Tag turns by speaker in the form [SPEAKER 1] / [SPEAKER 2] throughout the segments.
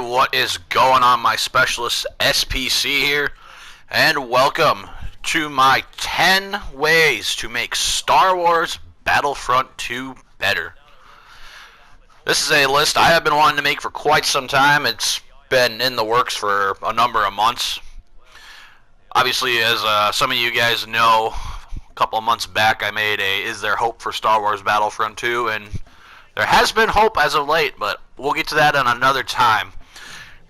[SPEAKER 1] what is going on, my specialist SPC here, and welcome to my 10 ways to make Star Wars Battlefront 2 better. This is a list I have been wanting to make for quite some time. It's been in the works for a number of months. Obviously, as some of you guys know, a couple of months back I made a Is There Hope for Star Wars Battlefront 2, and there has been hope as of late, but we'll get to that on another time.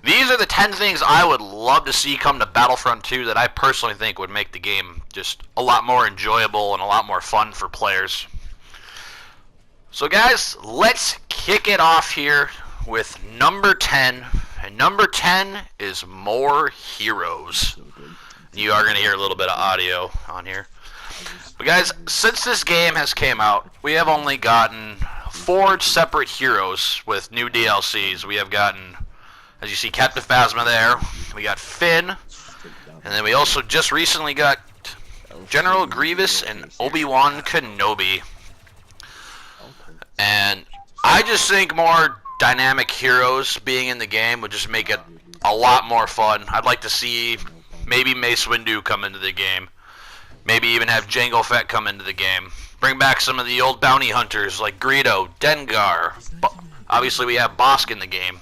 [SPEAKER 1] These are the 10 things I would love to see come to Battlefront 2 that I personally think would make the game just a lot more enjoyable and a lot more fun for players. So guys, let's kick it off here with number 10. And number 10 is more heroes. You are going to hear a little bit of audio on here. But guys, since this game has came out, we have only gotten 4 separate heroes with new DLCs. We have gotten, as you see, Captain Phasma there. We got Finn. And then we also just recently got General Grievous and Obi-Wan Kenobi. And I just think more dynamic heroes being in the game would just make it a lot more fun. I'd like to see maybe Mace Windu come into the game. Maybe even have Jango Fett come into the game. Bring back some of the old bounty hunters like Greedo, Dengar. Obviously we have Bosk in the game.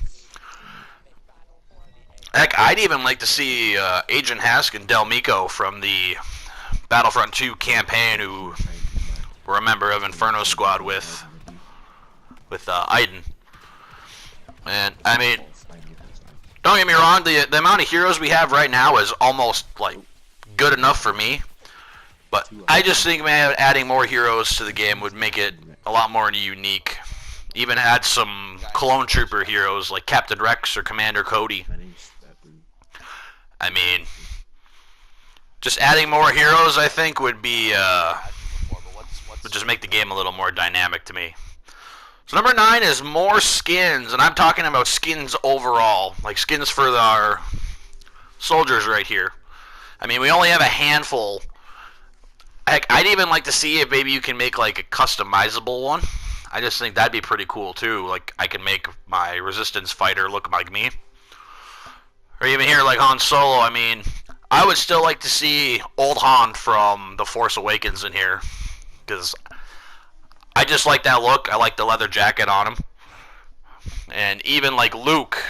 [SPEAKER 1] Heck, I'd even like to see Agent Hask and Del Meeko from the Battlefront 2 campaign, who were a member of Inferno Squad with Iden. And I mean, don't get me wrong, the amount of heroes we have right now is almost like good enough for me. But I just think, man, adding more heroes to the game would make it a lot more unique. Even add some clone trooper heroes like Captain Rex or Commander Cody. I mean, just adding more heroes, I think, would be would just make the game a little more dynamic to me. So number 9 is more skins, and I'm talking about skins overall, like skins for our soldiers right here. I mean, we only have a handful. Heck, I'd even like to see if maybe you can make like a customizable one. I just think that'd be pretty cool too. Like, I can make my Resistance fighter look like me. Or even here like Han Solo. I mean, I would still like to see old Han from The Force Awakens in here, because I just like that look. I like the leather jacket on him. And even like Luke.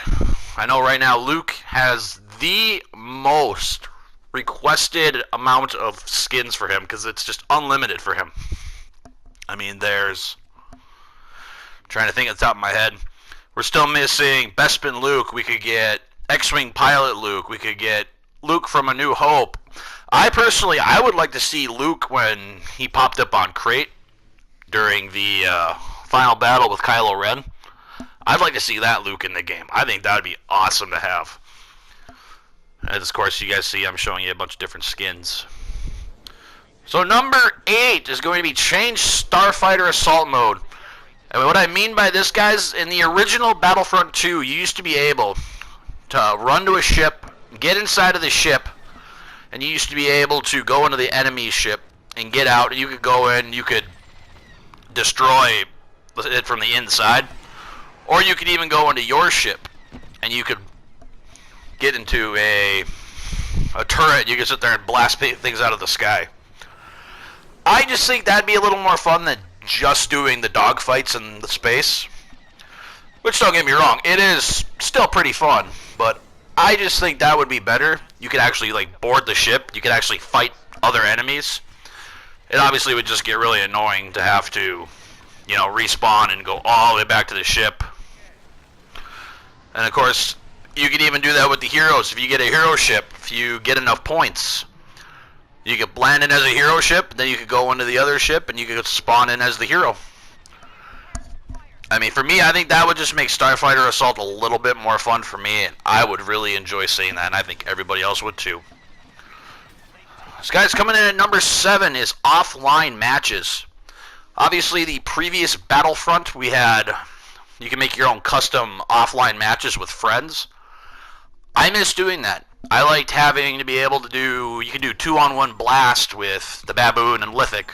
[SPEAKER 1] I know right now Luke has the most requested amount of skins for him, because it's just unlimited for him. I mean, there's, I'm trying to think at the top of my head, we're still missing Bespin Luke. We could get X-Wing Pilot Luke. We could get Luke from A New Hope. I would like to see Luke when he popped up on Crate during the final battle with Kylo Ren. I'd like to see that Luke in the game. I think that would be awesome to have. And of course, you guys see I'm showing you a bunch of different skins. So number 8 is going to be change Starfighter Assault mode. And what I mean by this, guys, in the original Battlefront 2, you used to be able to run to a ship, get inside of the ship, and you used to be able to go into the enemy ship and get out. And you could go in, you could destroy it from the inside, or you could even go into your ship and you could get into a turret. You can sit there and blast things out of the sky. I just think that'd be a little more fun than just doing the dogfights in the space. Which, don't get me wrong, it is still pretty fun, but I just think that would be better. You could actually like board the ship. You could actually fight other enemies. It obviously would just get really annoying to have to, you know, respawn and go all the way back to the ship. And of course, you can even do that with the heroes. If you get a hero ship, if you get enough points, you could land in as a hero ship, then you could go into the other ship and you could spawn in as the hero. I mean, for me, I think that would just make Starfighter Assault a little bit more fun for me, and I would really enjoy seeing that, and I think everybody else would too. So guys, coming in at number 7 is offline matches. Obviously, the previous Battlefront, we had, you can make your own custom offline matches with friends. I miss doing that. I liked having to be able to do, you can do 2-on-1 blast with the Baboon and Lithic,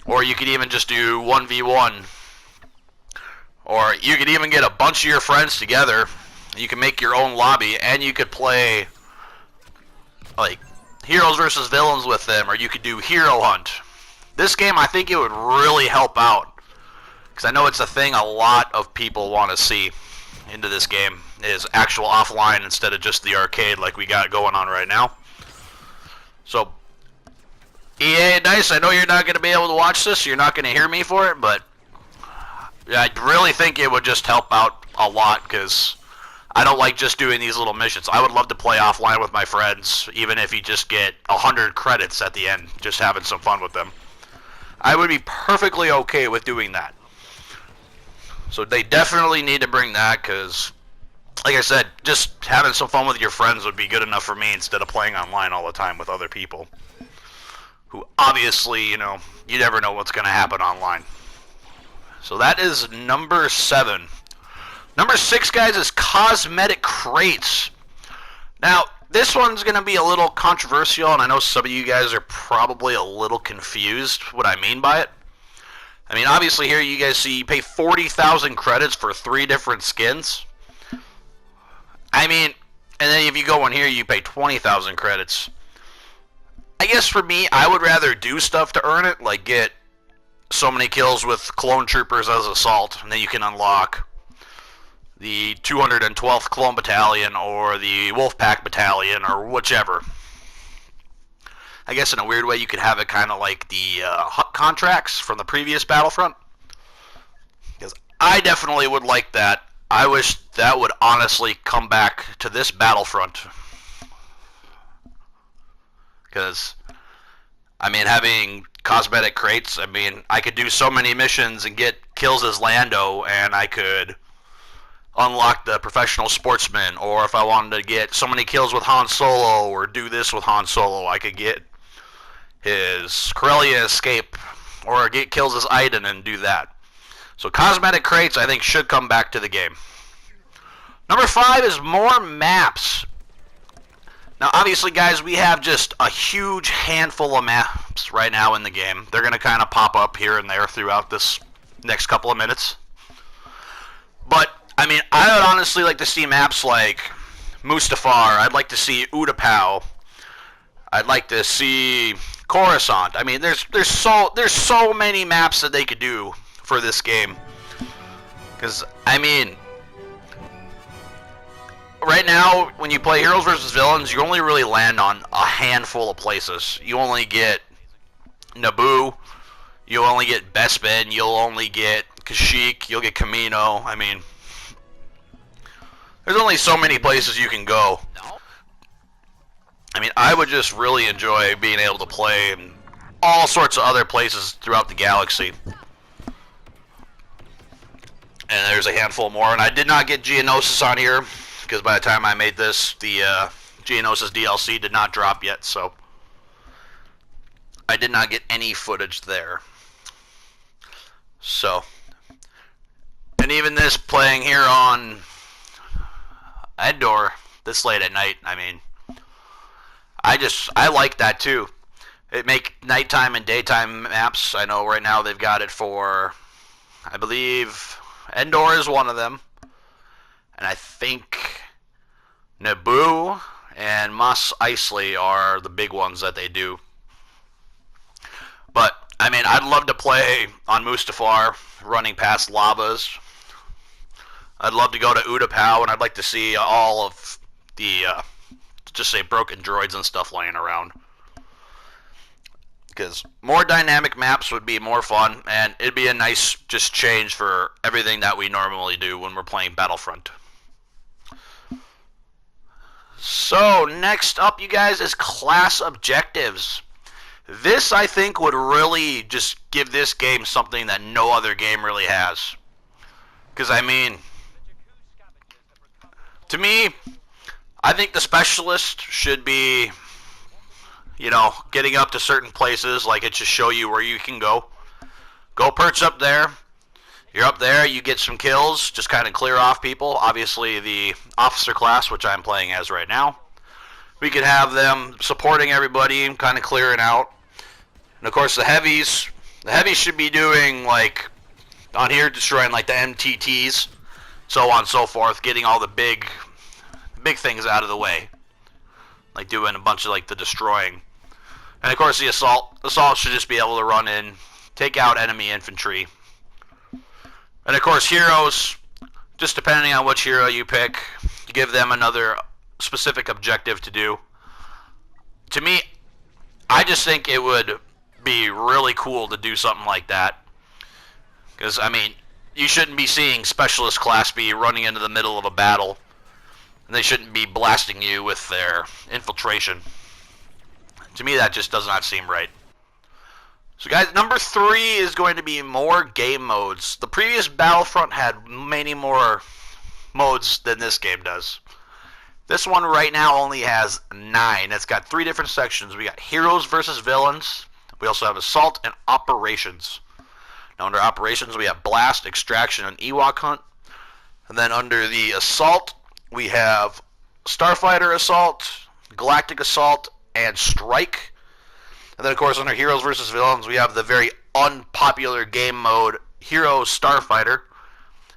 [SPEAKER 1] or you could even just do 1v1, or you could even get a bunch of your friends together You can make your own lobby, and you could play like heroes versus villains with them, or you could do hero hunt. This game, I think it would really help out, because I know it's a thing a lot of people want to see into this game, is actual offline instead of just the arcade like we got going on right now. So, EA Dice, I know you're not going to be able to watch this, you're not going to hear me for it, but I really think it would just help out a lot, because I don't like just doing these little missions. I would love to play offline with my friends, even if you just get 100 credits at the end, just having some fun with them. I would be perfectly okay with doing that. So they definitely need to bring that, because, like I said, just having some fun with your friends would be good enough for me instead of playing online all the time with other people. Who obviously, you know, you never know what's going to happen online. So that is number 7. Number 6, guys, is Cosmetic Crates. Now, this one's going to be a little controversial, and I know some of you guys are probably a little confused what I mean by it. I mean, obviously here you guys see you pay 40,000 credits for 3 different skins. I mean, and then if you go in here, you pay 20,000 credits. I guess for me, I would rather do stuff to earn it, like get so many kills with clone troopers as assault, and then you can unlock the 212th Clone Battalion or the Wolfpack Battalion or whichever. I guess in a weird way you could have it kind of like the HUT contracts from the previous Battlefront. Because I definitely would like that. I wish that would honestly come back to this Battlefront. Because, I mean, having Cosmetic Crates, I mean, I could do so many missions and get kills as Lando, and I could unlock the professional sportsman, or if I wanted to get so many kills with Han Solo or do this with Han Solo, I could get his Corellia escape or get kills as Iden and do that. So Cosmetic Crates, I think, should come back to the game. Number 5 is more maps. Now, obviously, guys, we have just a huge handful of maps right now in the game. They're going to kind of pop up here and there throughout this next couple of minutes. But I mean, I would honestly like to see maps like Mustafar. I'd like to see Utapau. I'd like to see Coruscant. I mean, there's so many maps that they could do for this game. Because I mean, right now when you play Heroes versus Villains, you only really land on a handful of places. You only get Naboo. You'll only get Bespin. You'll only get Kashyyyk. You'll get Kamino. I mean, there's only so many places you can go. I mean, I would just really enjoy being able to play in all sorts of other places throughout the galaxy. And there's a handful more. And I did not get Geonosis on here, because by the time I made this, the Geonosis DLC did not drop yet. So I did not get any footage there. So, and even this playing here on Endor this late at night, I mean, I like that too. It make nighttime and daytime maps. I know right now they've got it for, I believe Endor is one of them, and I think Naboo and Mos Eisley are the big ones that they do. But I mean, I'd love to play on Mustafar, running past lavas. I'd love to go to Utapau, and I'd like to see all of the, just say, broken droids and stuff laying around. Because more dynamic maps would be more fun, and it'd be a nice just change for everything that we normally do when we're playing Battlefront. So, next up, you guys, is class objectives. This, I think, would really just give this game something that no other game really has. Because, I mean, to me, I think the specialist should be, you know, getting up to certain places, like it should show you where you can go. Go perch up there. You're up there, you get some kills, just kind of clear off people. Obviously, the officer class, which I'm playing as right now, we could have them supporting everybody, kind of clearing out. And of course, the heavies should be doing, like, on here, destroying like the MTTs, so on and so forth, getting all the big big things out of the way. Like doing a bunch of like the destroying. And of course the assault. Assault should just be able to run in, take out enemy infantry. And of course heroes, just depending on which hero you pick, give them another specific objective to do. To me, I just think it would be really cool to do something like that. Because, I mean, you shouldn't be seeing Specialist Class B running into the middle of a battle. And they shouldn't be blasting you with their infiltration. To me, that just does not seem right. So, guys, number 3 is going to be more game modes. The previous Battlefront had many more modes than this game does. This one right now only has 9. It's got 3 different sections. We got Heroes versus Villains. We also have Assault and Operations. Now under Operations we have Blast, Extraction, and Ewok Hunt. And then under the Assault we have Starfighter Assault, Galactic Assault, and Strike. And then of course under Heroes versus Villains we have the very unpopular game mode Hero Starfighter.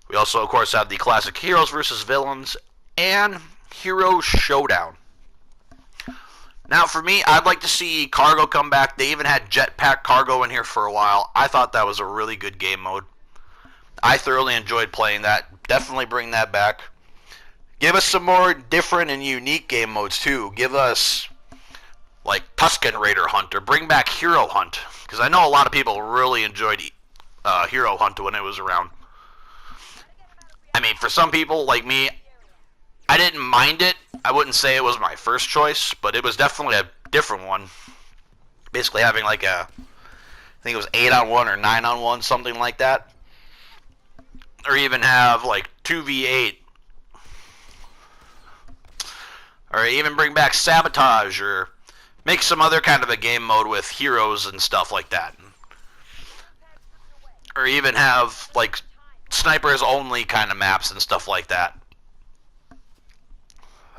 [SPEAKER 1] We also of course have the classic Heroes versus Villains and Hero Showdown. Now for me, I'd like to see cargo come back. They even had jetpack cargo in here for a while. I thought that was a really good game mode. I thoroughly enjoyed playing that. Definitely bring that back. Give us some more different and unique game modes too. Give us like Tusken Raider Hunt, or bring back Hero Hunt, because I know a lot of people really enjoyed Hero Hunt when it was around. I mean, for some people like me, I didn't mind it. I wouldn't say it was my first choice, but it was definitely a different one. Basically having like I think it was 8-on-1 or 9-on-1, something like that. Or even have like 2v8. Or even bring back Sabotage, or make some other kind of a game mode with heroes and stuff like that. Or even have like snipers only kind of maps and stuff like that.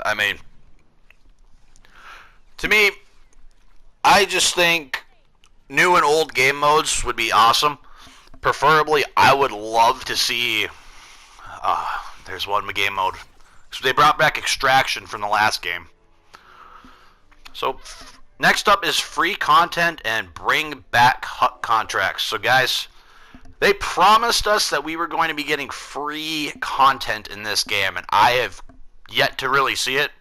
[SPEAKER 1] I mean, to me, I just think new and old game modes would be awesome. Preferably, I would love to see, there's one game mode. So they brought back Extraction from the last game. So, next up is free content and bring back hut contracts. So guys, they promised us that we were going to be getting free content in this game, and I have yet to really see it.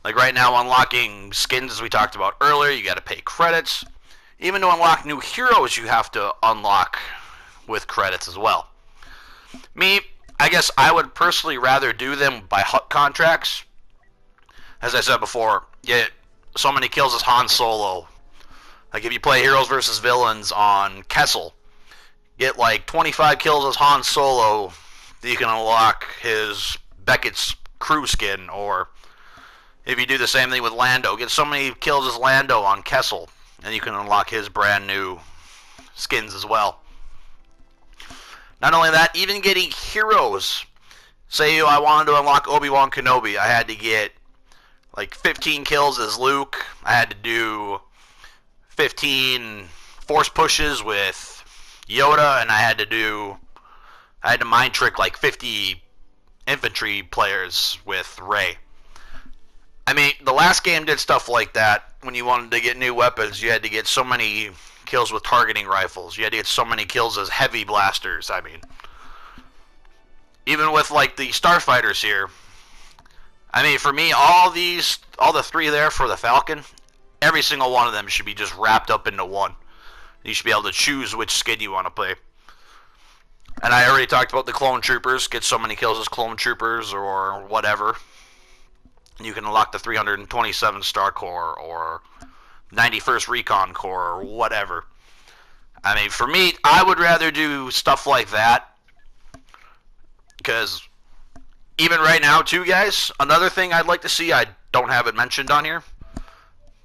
[SPEAKER 1] Like right now, unlocking skins, as we talked about earlier, you got to pay credits. Even to unlock new heroes, you have to unlock with credits as well. Me, I guess I would personally rather do them by hut contracts. As I said before, get so many kills as Han Solo. Like if you play Heroes versus Villains on Kessel, get like 25 kills as Han Solo, you can unlock his Beckett's crew skin. Or if you do the same thing with Lando, get so many kills as Lando on Kessel, and you can unlock his brand new skins as well. Not only that, even getting heroes. Say I wanted to unlock Obi-Wan Kenobi, I had to get like 15 kills as Luke. I had to do 15 force pushes with Yoda, and I had to mind trick like 50 infantry players with Rey. I mean, the last game did stuff like that. When you wanted to get new weapons, you had to get so many kills with targeting rifles. You had to get so many kills as heavy blasters. I mean, even with like the starfighters here, I mean, for me, all the 3 there for the Falcon, every single one of them should be just wrapped up into one. You should be able to choose which skin you want to play. And I already talked about the clone troopers. Get so many kills as clone troopers or whatever. You can unlock the 327 Star Corps or 91st Recon Corps or whatever. I mean, for me, I would rather do stuff like that. Because even right now, too, guys, another thing I'd like to see, I don't have it mentioned on here,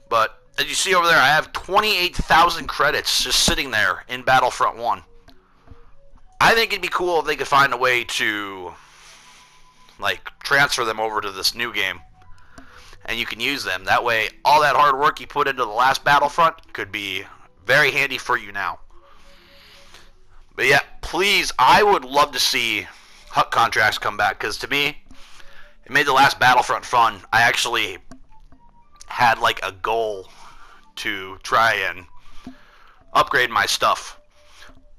[SPEAKER 1] but as you see over there, I have 28,000 credits just sitting there in Battlefront 1. I think it'd be cool if they could find a way to like transfer them over to this new game, and you can use them. That way, all that hard work you put into the last Battlefront could be very handy for you now. But yeah, please, I would love to see hut contracts come back, because to me, It made the last Battlefront fun. I actually had like a goal to try and upgrade my stuff.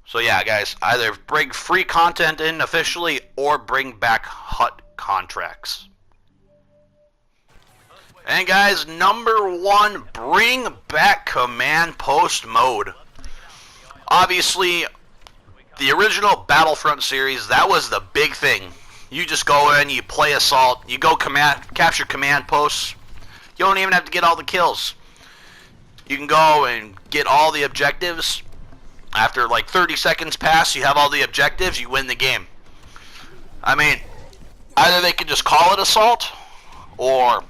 [SPEAKER 1] So yeah, guys, either bring free content in officially or bring back hut contracts. And guys, number 1, bring back command post mode. Obviously, the original Battlefront series, that was the big thing. You just go in, you play Assault, you go capture command posts. You don't even have to get all the kills. You can go and get all the objectives. After like 30 seconds pass, you have all the objectives, you win the game. I mean, either they could just call it Assault, or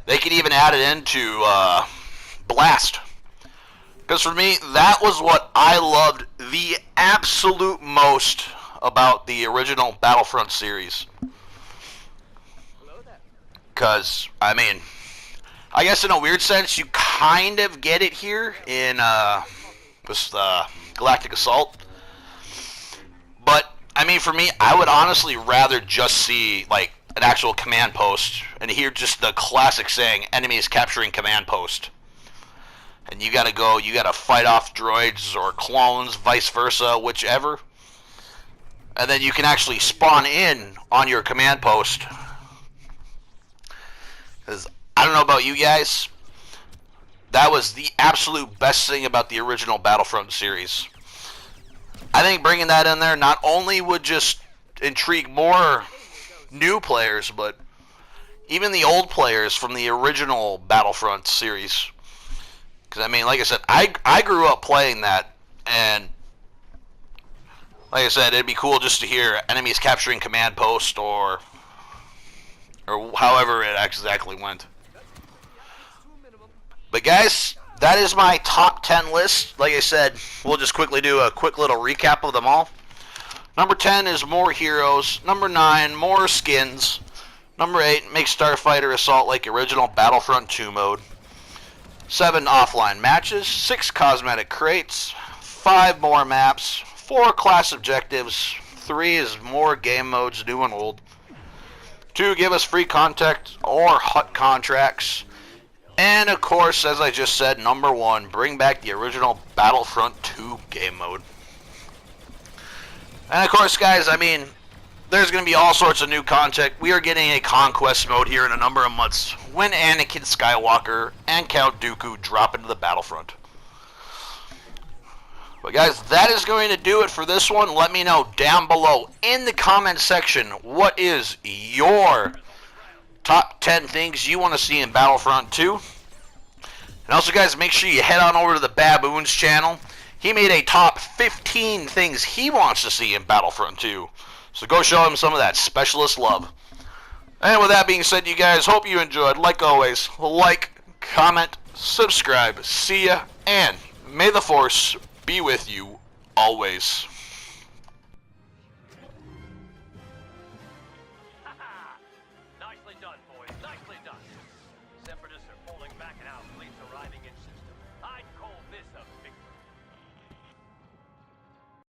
[SPEAKER 1] they could even add it into Blast. Because for me, that was what I loved the absolute most about the original Battlefront series. Because, I mean, I guess in a weird sense, you kind of get it here in this Galactic Assault. But, I mean, for me, I would honestly rather just see, like, an actual command post and hear just the classic saying, enemies capturing command post. And you gotta go, you gotta fight off droids or clones, vice versa, whichever. And then you can actually spawn in on your command post. Because I don't know about you guys, that was the absolute best thing about the original Battlefront series. I think bringing that in there not only would just intrigue more new players, but even the old players from the original Battlefront series. Because, I mean, like I said, I grew up playing that, and like I said, it'd be cool just to hear enemies capturing command post, or however it exactly went. But guys, that is my top 10 list. Like I said, we'll just quickly do a quick little recap of them all. Number 10 is more heroes. Number 9, more skins. Number 8, make Starfighter Assault like original Battlefront 2 mode. 7, offline matches. 6, cosmetic crates. 5, more maps. 4, class objectives. 3 is more game modes, new and old. 2, give us free contact or hut contracts. And of course, as I just said, number 1, bring back the original Battlefront 2 game mode. And of course, guys, I mean, there's going to be all sorts of new content. We are getting a conquest mode here in a number of months when Anakin Skywalker and Count Dooku drop into the Battlefront. But guys, that is going to do it for this one. Let me know down below in the comment section what is your top 10 things you want to see in Battlefront 2. And also, guys, make sure you head on over to the Baboon's channel. He made a top 15 things he wants to see in Battlefront 2. So go show him some of that specialist love. And with that being said, you guys, hope you enjoyed. Like always, like, comment, subscribe. See ya, and may the Force be with you always.